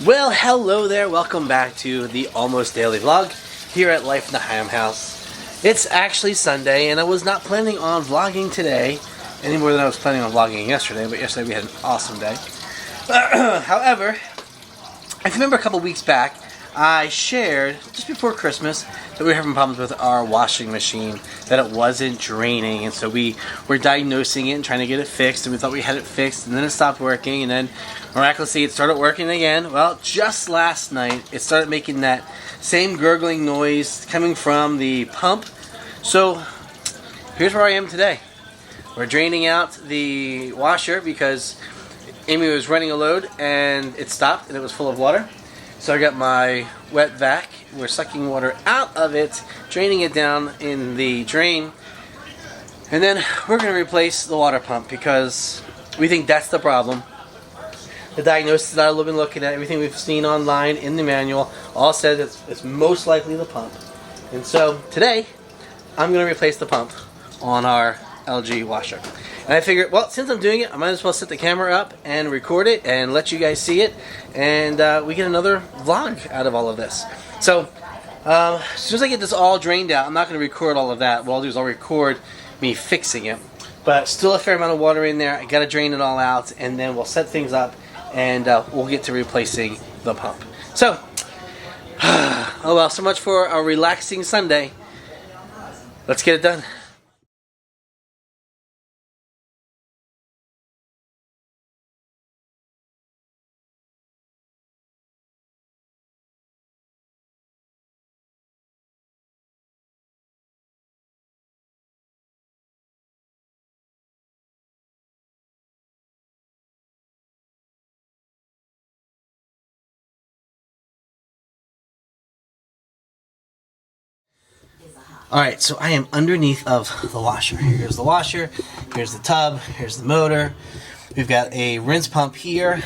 Well, hello there. Welcome back to the almost daily vlog here at Life in the Higham house. It's actually Sunday, and I was not planning on vlogging today any more than I was planning on vlogging yesterday, but yesterday we had an awesome day. However, if you remember a couple weeks back, I shared just before Christmas that we were having problems with our washing machine, that it wasn't draining, and so we were diagnosing it and trying to get it fixed, and we thought we had it fixed, and then it stopped working, and then miraculously it started working again. Well, just last night it started making that same gurgling noise coming from the pump. So here's where I am today. We're draining out the washer because Amy was running a load and it stopped and it was full of water. So I got my wet vac. We're sucking water out of it, draining it down in the drain, and then we're going to replace the water pump because we think that's the problem. The diagnosis that I've been looking at, everything we've seen online in the manual, all says it's most likely the pump. And so today, I'm going to replace the pump on our LG washer. And I figured, well, since I'm doing it, I might as well set the camera up and record it and let you guys see it, and we get another vlog out of all of this. So, as soon as I get this all drained out, I'm not going to record all of that. What I'll do is I'll record me fixing it. But still a fair amount of water in there. I got to drain it all out, and then we'll set things up, and we'll get to replacing the pump. So, oh well, so much for a relaxing Sunday. Let's get it done. Alright, so I am underneath of the washer. Here's the washer, here's the tub, here's the motor. We've got a rinse pump here.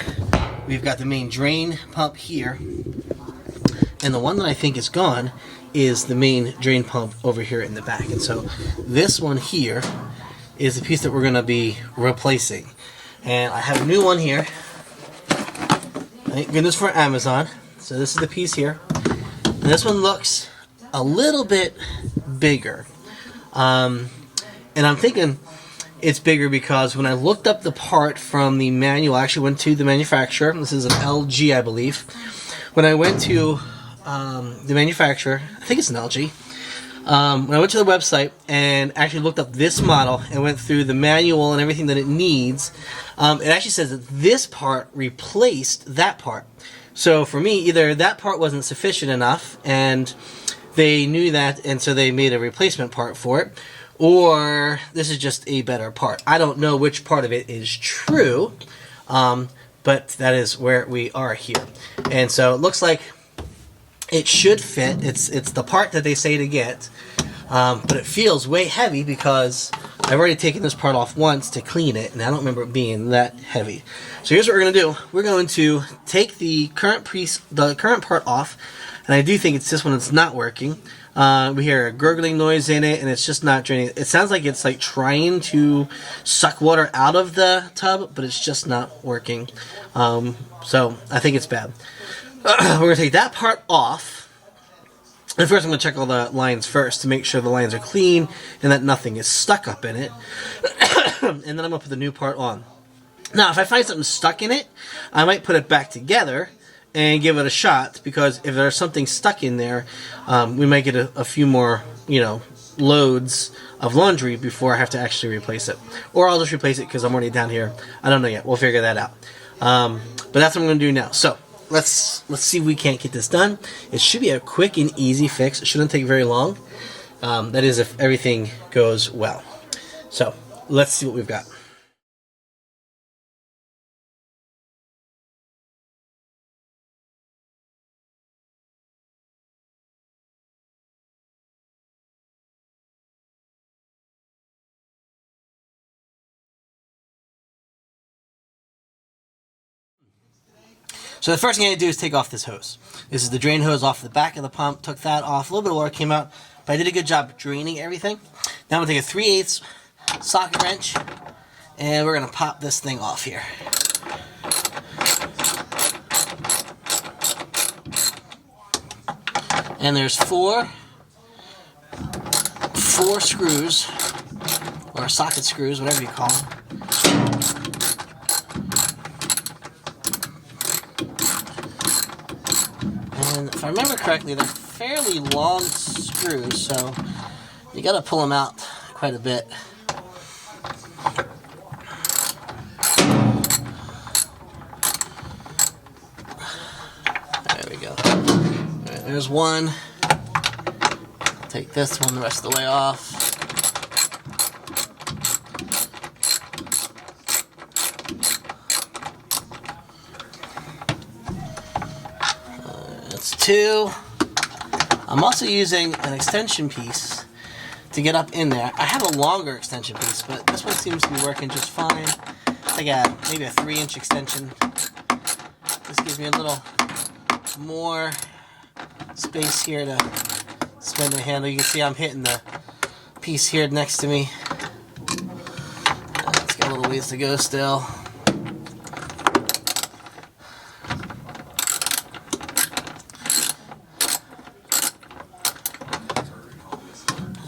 We've got the main drain pump here. And the one that I think is gone is the main drain pump over here in the back. And so this one here is the piece that we're going to be replacing. And I have a new one here. Thank goodness for Amazon. So this is the piece here. And this one looks a little bit bigger, and I'm thinking it's bigger because when I looked up the part from the manual, I actually went to the manufacturer. This is an LG, I believe. When I went to the manufacturer, I think it's an LG. When I went to the website and actually looked up this model and went through the manual and everything that it needs, it actually says that this part replaced that part. So for me, either that part wasn't sufficient enough and they knew that, and so they made a replacement part for it, or this is just a better part. I don't know which part of it is true, but that is where we are here. And so it looks like it should fit. It's the part that they say to get, but it feels way heavy because I've already taken this part off once to clean it, and I don't remember it being that heavy. So here's what we're going to do. We're going to take the current part off. And I do think it's this one that's not working. We hear a gurgling noise in it, and it's just not draining. It sounds like it's like trying to suck water out of the tub, but it's just not working. So I think it's bad. We're going to take that part off. And first I'm going to check all the lines first to make sure the lines are clean and that nothing is stuck up in it. And then I'm going to put the new part on. Now, if I find something stuck in it, I might put it back together and give it a shot, because if there's something stuck in there, we might get a few more, loads of laundry before I have to actually replace it. Or I'll just replace it because I'm already down here. I don't know yet. We'll figure that out. But that's what I'm going to do now. So let's see if we can't get this done. It should be a quick and easy fix. It shouldn't take very long. That is if everything goes well. So let's see what we've got. So the first thing I had to do is take off this hose. This is the drain hose off the back of the pump. Took that off. A little bit of water came out, but I did a good job draining everything. Now I'm going to take a 3/8 socket wrench, and we're going to pop this thing off here. And there's four screws, or socket screws, whatever you call them. And if I remember correctly, they're fairly long screws, so you gotta pull them out quite a bit. There we go. All right, there's one. Take this one the rest of the way off. That's two. I'm also using an extension piece to get up in there. I have a longer extension piece, but this one seems to be working just fine. I got maybe a 3-inch extension. This gives me a little more space here to spin the handle. You can see I'm hitting the piece here next to me. It's got a little ways to go still.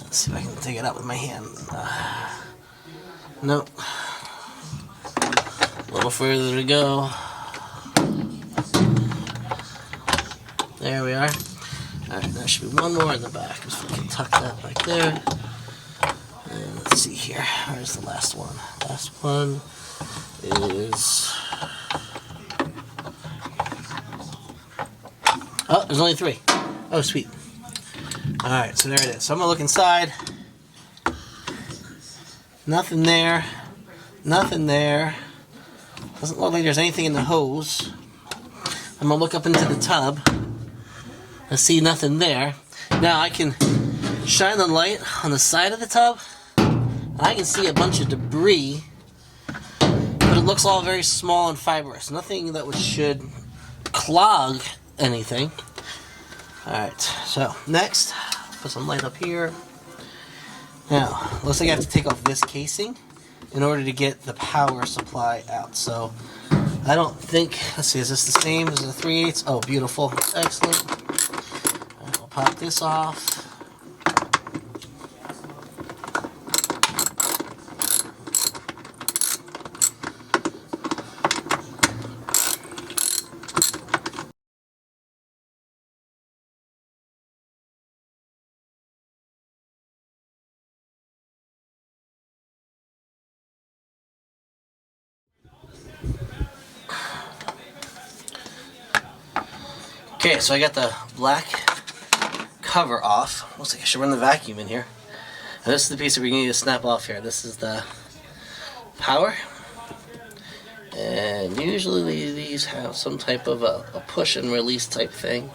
Let's see if I can take it out with my hand. Nope. A little further to go. There we are. Alright, there should be one more in the back. Just we can tuck that back there. And let's see here. Where's the last one? Last one is... Oh, there's only 3. Oh, sweet. Alright, so there it is. So I'm going to look inside. Nothing there. Nothing there. Doesn't look like there's anything in the hose. I'm going to look up into the tub. I see nothing there. Now I can shine the light on the side of the tub. And I can see a bunch of debris. But it looks all very small and fibrous. Nothing that should clog anything. Alright, so next, put some light up here. Now, looks like I have to take off this casing in order to get the power supply out. So, I don't think, let's see, is this the same as the 3/8? Oh, beautiful. Excellent. Alright, we'll pop this off. Okay, so I got the black cover off. Looks like I should run the vacuum in here. And this is the piece that we need to snap off here. This is the power. And usually these have some type of a push and release type thing.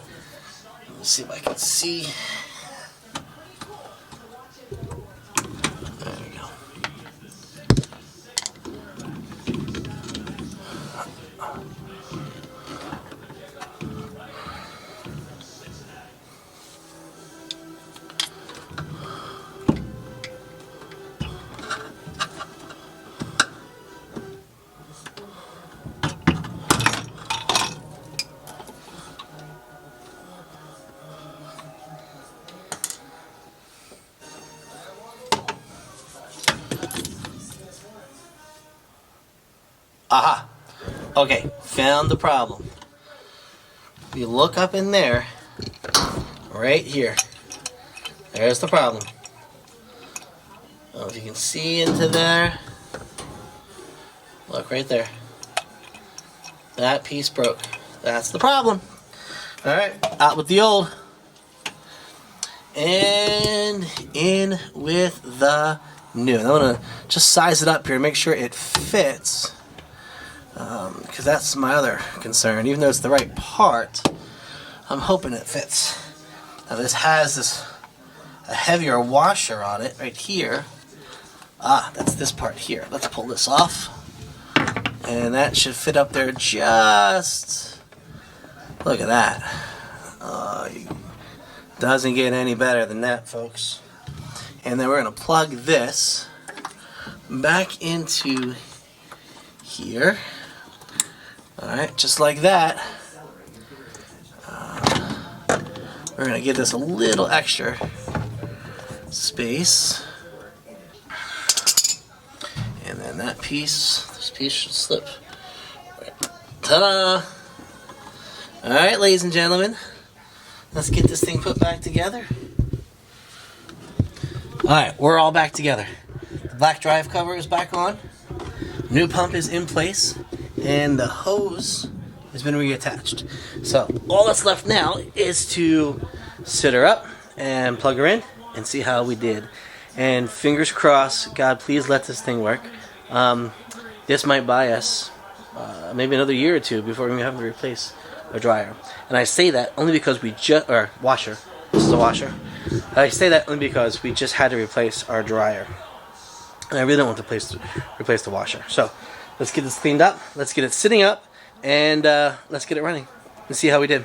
Let's see if I can see. There we go. Aha! Okay, found the problem. If you look up in there, right here, there's the problem. I don't know if you can see into there. Look right there. That piece broke. That's the problem. Alright, out with the old. And in with the new. I'm going to just size it up here, make sure it fits. Because that's my other concern. Even though it's the right part, I'm hoping it fits. Now this has a heavier washer on it right here. Ah, that's this part here. Let's pull this off. And that should fit up there just... Look at that. Doesn't get any better than that, folks. And then we're going to plug this back into here. Alright, just like that. We're gonna give this a little extra space. And then that piece, this piece should slip. Ta-da! Alright, ladies and gentlemen, let's get this thing put back together. Alright, we're all back together. The black drive cover is back on. New pump is in place. And the hose has been reattached. So all that's left now is to sit her up and plug her in and see how we did. And fingers crossed, God, please let this thing work. This might buy us maybe another year or two before we have to replace a dryer. And I say that only because or washer. This is a washer. I say that only because we just had to replace our dryer. And I really don't want to replace the washer. So let's get this cleaned up. Let's get it sitting up. And let's get it running. And see how we did.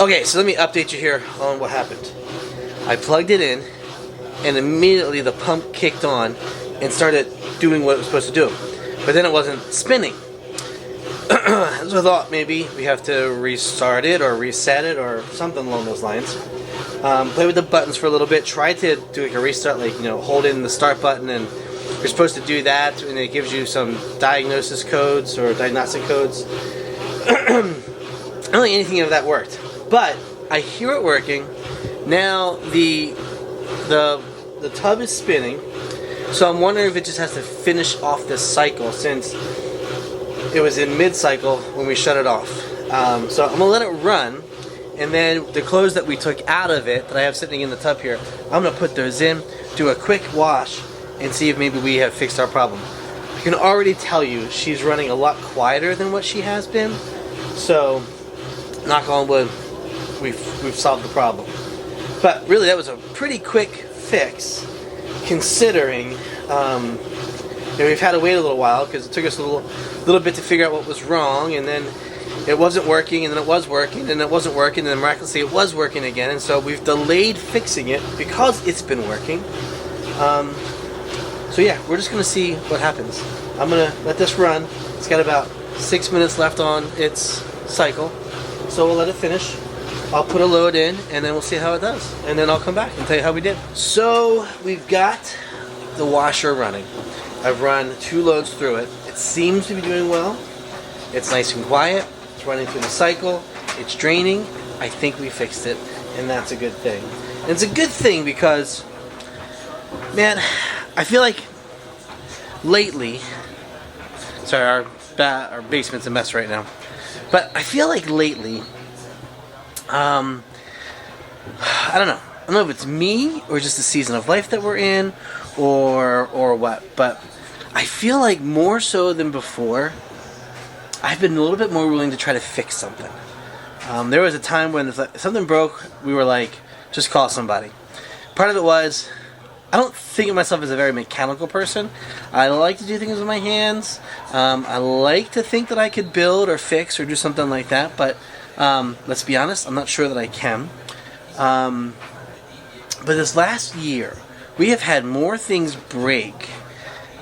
Okay, so let me update you here on what happened. I plugged it in, and immediately the pump kicked on and started doing what it was supposed to do. But then it wasn't spinning. So I thought maybe we have to restart it or reset it or something along those lines. Play with the buttons for a little bit. Try to do like a restart, like, you know, hold in the start button, and you're supposed to do that, and it gives you some diagnosis codes or diagnostic codes. I don't think anything of that worked, but I hear it working. Now the tub is spinning, so I'm wondering if it just has to finish off this cycle since it was in mid-cycle when we shut it off. So I'm gonna let it run, and then the clothes that we took out of it that I have sitting in the tub here, I'm gonna put those in, do a quick wash, and see if maybe we have fixed our problem. I can already tell you she's running a lot quieter than what she has been, so knock on wood, we've solved the problem. But really, that was a pretty quick fix, considering we've had to wait a little while because it took us a little bit to figure out what was wrong, and then it wasn't working, and then it was working, and it wasn't working, and then miraculously it was working again, and so we've delayed fixing it because it's been working. So yeah, we're just going to see what happens. I'm going to let this run. It's got about 6 minutes left on its cycle, so we'll let it finish. I'll put a load in, and then we'll see how it does, and then I'll come back and tell you how we did. So we've got the washer running. I've run 2 loads through it. It seems to be doing well. It's nice and quiet. It's running through the cycle. It's draining. I think we fixed it, and that's a good thing. And it's a good thing because, man, I feel like lately, sorry, our basement's a mess right now, but I feel like lately, I don't know. I don't know if it's me or just the season of life that we're in, or what, but I feel like more so than before, I've been a little bit more willing to try to fix something. There was a time when if something broke, we were like, just call somebody. Part of it was, I don't think of myself as a very mechanical person. I like to do things with my hands. I like to think that I could build or fix or do something like that, but let's be honest, I'm not sure that I can. But this last year, we have had more things break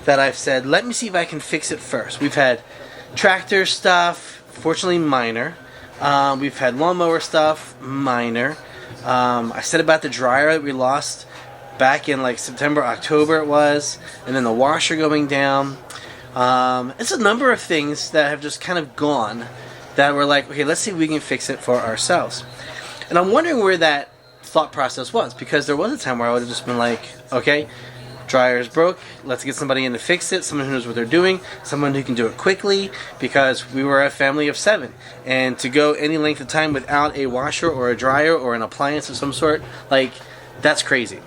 that I've said, let me see if I can fix it first. We've had tractor stuff, fortunately minor. We've had lawnmower stuff, minor. I said about the dryer that we lost back in like September, October it was, and then the washer going down. It's a number of things that have just kind of gone that we're like, okay, let's see if we can fix it for ourselves. And I'm wondering where that thought process was, because there was a time where I would have just been like, okay, dryer's broke, let's get somebody in to fix it, someone who knows what they're doing, someone who can do it quickly, because we were a family of 7, and to go any length of time without a washer or a dryer or an appliance of some sort, like, that's crazy.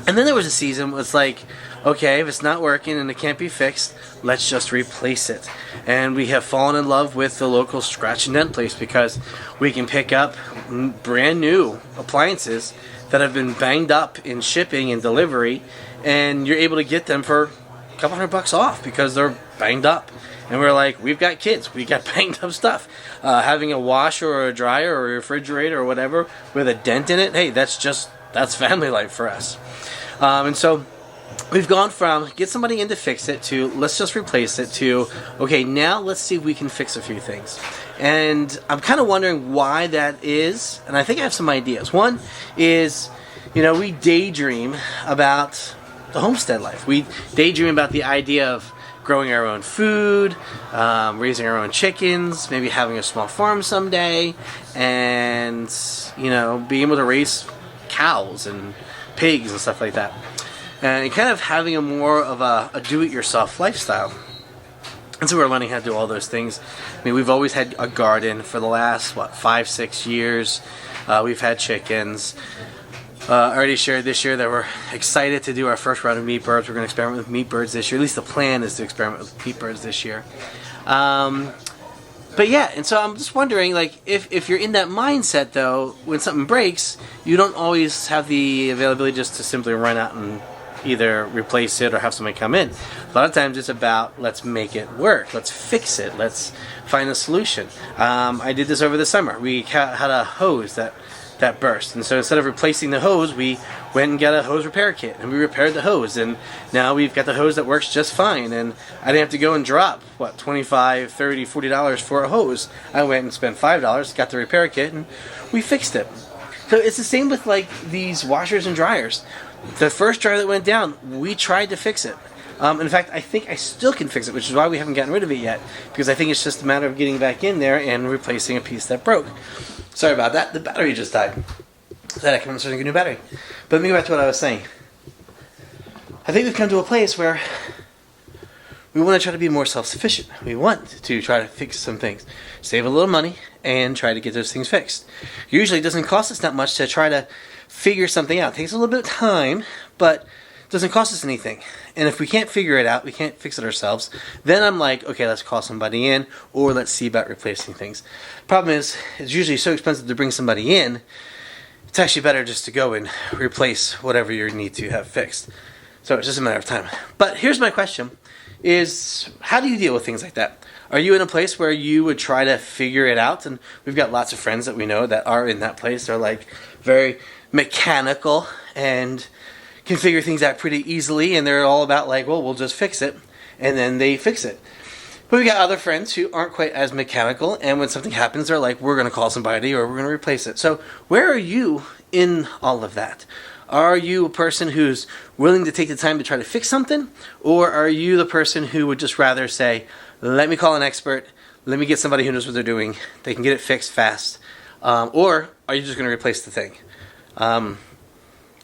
And then there was a season where it's like, okay, if it's not working and it can't be fixed, let's just replace it. And we have fallen in love with the local scratch and dent place because we can pick up brand new appliances that have been banged up in shipping and delivery, and you're able to get them for a couple $100 off because they're banged up. And we're like, we've got kids, we got banged up stuff. Having a washer or a dryer or a refrigerator or whatever with a dent in it, hey, that's family life for us. And so we've gone from get somebody in to fix it to let's just replace it to okay, now let's see if we can fix a few things. And I'm kind of wondering why that is, and I think I have some ideas. One is, we daydream about the homestead life. We daydream about the idea of growing our own food, raising our own chickens, maybe having a small farm someday, and being able to raise cows and pigs and stuff like that. And kind of having a more of a do-it-yourself lifestyle. And so we're learning how to do all those things. I mean, we've always had a garden for the last, 5-6 years. We've had chickens. I already shared this year that we're excited to do our first round of meat birds. We're going to experiment with meat birds this year. At least the plan is to experiment with meat birds this year. But yeah, and so I'm just wondering, if you're in that mindset, though, when something breaks, you don't always have the availability just to simply run out and either replace it or have somebody come in. A lot of times it's about let's make it work, let's fix it, let's find a solution. I did this over the summer. We had a hose that burst, and so instead of replacing the hose, we went and got a hose repair kit and we repaired the hose, and now we've got the hose that works just fine, and I didn't have to go and drop $25, $30, $40 for a hose. I went and spent $5, got the repair kit, and we fixed it. So it's the same with these washers and dryers. The first dryer that went down, we tried to fix it. In fact, I think I still can fix it, which is why we haven't gotten rid of it yet, because I think it's just a matter of getting back in there and replacing a piece that broke. Sorry about that. The battery just died. So I can insert a new battery. But let me go back to what I was saying. I think we've come to a place where we want to try to be more self-sufficient. We want to try to fix some things, save a little money, and try to get those things fixed. Usually it doesn't cost us that much to try to figure something out. It takes a little bit of time, but it doesn't cost us anything. And if we can't figure it out, we can't fix it ourselves, then I'm like, okay, let's call somebody in, or let's see about replacing things. Problem is, it's usually so expensive to bring somebody in, it's actually better just to go and replace whatever you need to have fixed. So it's just a matter of time. But here's my question, is how do you deal with things like that? Are you in a place where you would try to figure it out? And we've got lots of friends that we know that are in that place. They're very mechanical and can figure things out pretty easily, and they're all about we'll just fix it, and then they fix it. But we got other friends who aren't quite as mechanical, and when something happens, they're like, we're going to call somebody or we're going to replace it. So where are you in all of that? Are you a person who's willing to take the time to try to fix something, or are you the person who would just rather say, let me call an expert, let me get somebody who knows what they're doing, they can get it fixed fast, or are you just going to replace the thing?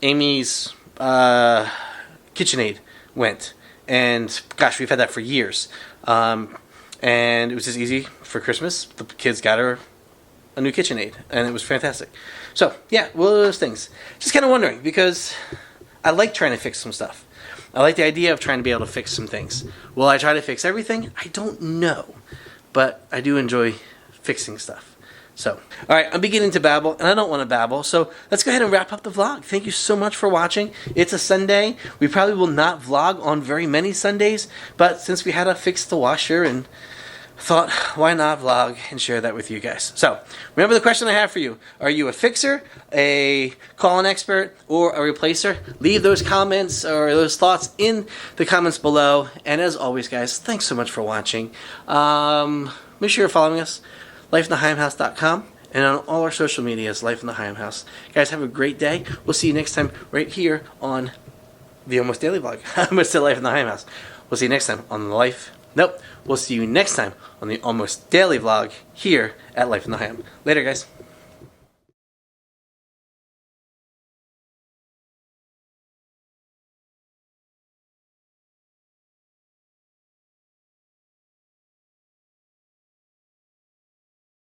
Amy's KitchenAid went, and gosh, we've had that for years, and it was just easy. For Christmas, the kids got her a new KitchenAid, and it was fantastic. So yeah, one of those things. Just kind of wondering, because I like trying to fix some stuff. I like the idea of trying to be able to fix some things. Will I try to fix everything? I don't know, but I do enjoy fixing stuff. So, alright, I'm beginning to babble, and I don't want to babble, so let's go ahead and wrap up the vlog. Thank you so much for watching. It's a Sunday. We probably will not vlog on very many Sundays, but since we had to fix the washer, and thought, why not vlog and share that with you guys. So, remember the question I have for you. Are you a fixer, a call an expert, or a replacer? Leave those comments or those thoughts in the comments below, and as always, guys, thanks so much for watching. Make sure you're following us. lifeinthehigham.com, and on all our social medias, Life in the Higham House. Guys, have a great day. We'll see you next time right here on the Almost Daily Vlog. I almost said Life in the Higham House. We'll see you next time on the Life. Nope. We'll see you next time on the Almost Daily Vlog here at Life in the Higham. Later, guys.